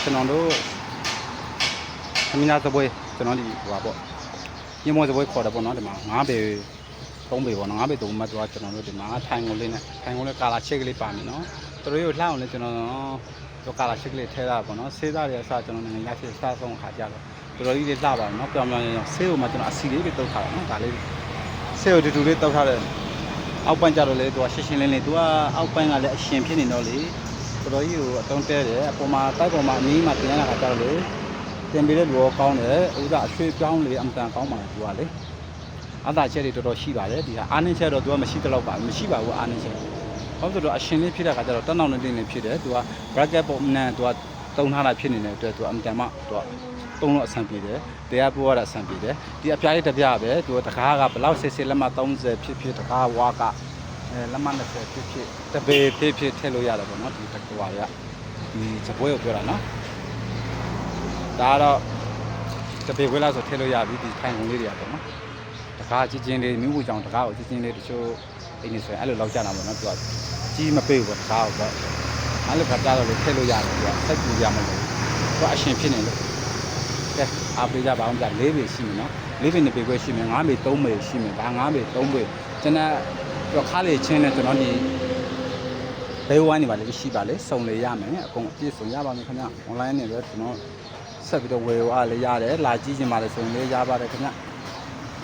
ကျွန်တော်တို့ခမင်းသားသပွဲကျွန်တော်ဒီဟိုပါပေါ့ညမောသပွဲခေါ်တယ်ပေါ့နော်ဒီမှာ9ပေ3ပေပေါ့နော်9ပေ3မှတ်တော့ကျွန်တော်တို့ဒီမှာထိုင်ကုန်လေးနဲ့ထိုင်ကုန်လေးကာလာချက်ကလေးပါမယ်နော်တို့ရို့လှအောင်လဲကျွန်တော်တို့ကာလာချက်ကလေးထဲတာပေါ့နော်ဆေးသားတွေအစားကျွန်တော်နိုင်ငံရရှိစားဆုံးအခါကြတော့တော်တော်ကြီးလေးလှပါတော့နော်ပြောင်ပြောင်ရောင်ဆေးကိုမှကျွန်တော်အစီလေးပဲတုတ်ထားတာနော်ဒါလေးဆေးကိုတူလေးတုတ်ထားတယ်အောက်ပိုင်းကြတော့လေသူကရှင်းရှင်းလင်းလင်းသူကအောက်ပိုင်းကလည်းအရှင်ဖြစ်နေတော့လေတော်တော်ကြီးကိုအတုံးတဲတယ်အပေါ်မှာတိုက်ပေါ်မှာအနည်းမှတင်ရတာခါကြတော့လေတင်ပေးတဲ့လူရောကောင်းတယ်ဥဒအရွှေပြောင်းလေအမှန်တန်ကောင်းပါသူကလေအသာချက်တွေတော်တော်ရှိပါတယ်ဒီဟာအားနည်းချက်တော့သူကမရှိတော့ပါဘူးမရှိပါဘူးအားနည်းချက်ဟုတ်ဆိုတော့အရှင်လေးဖြစ်တဲ့ခါကျတော့တက်နောက်နဲ့တင်းနေဖြစ်တယ်သူက bracket ပုံနဲ့သူကတုံထားတာဖြစ်နေတဲ့အတွက်သူကအမှန်တန်မှသူကတုံးလို့အဆန်ပြေတယ်တရားပိုးရတာအဆန်ပြေတယ်ဒီအပြားလေးတစ်ပြားပဲသူကတကားကဘလောက်စစ်စစ်လက်မ30ဖြစ်ဖြစ်တကားဝါကလက်မ20ဖြစ်ဖြစ်တပေဖြစ်ဖြစ်ထည့်လို့ရတယ်ပေါ့နော်ဒီတကွာရဒီစပွဲကိုပြောတာနော်ဒါတော့တပေခွဲလောက်ဆိုထည့်လို့ရပြီဒီခိုင်ကုန်လေးတွေကပေါ့နော်တကားကြီးချင်းလေးမြို့ဘူးကြောင်တကားကိုကြီးချင်းလေးတချို့အိမ်နေဆိုရင်အဲ့လိုလောက်ကြတာပေါ့နော်သူကကြီးမပေးဘူးပေါ့တကားကိုပေါ့အဲ့လိုခါကြတော့လေထည့်လို့ရတယ်သူကစိတ်ပူရမှာမဟုတ်ဘူးသူကအရှင်ဖြစ်နေလို့ကဲအားပေးကြပါအောင်ကြာ4ပေရှိမယ်နော်4ပေ2ပေခွဲရှိမယ်5ပေ3ပေရှိမယ်ဒါ5ပေ3ပေကျွန်တော်ခါလေးချင်းနဲ့ကျွန်တော်ဒီဘဲဝိုင်းနေပါလေရှိပါလေစုံလေရမယ်အကုန်အပြည့်စုံရပါမယ်ခင်ဗျ online နဲ့ပဲကျွန်တော်ဆက်ပြီးတော့ဝယ်ရလေရတယ်လာကြည့်ချင်ပါလေဆိုရင်လည်းရပါတယ်ခင်ဗျ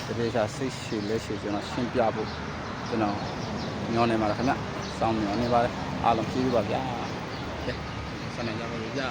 တကယ်စားစိတ်ရှည်လက်ရှည်ကျွန်တော်ရှင်းပြဖို့ကျွန်တော်ညောနေပါလားခင်ဗျစောင်းညောနေပါလေအားလုံးကြည့်ပါဗျာကဲဆက်နေကြပါလို့ဗျာ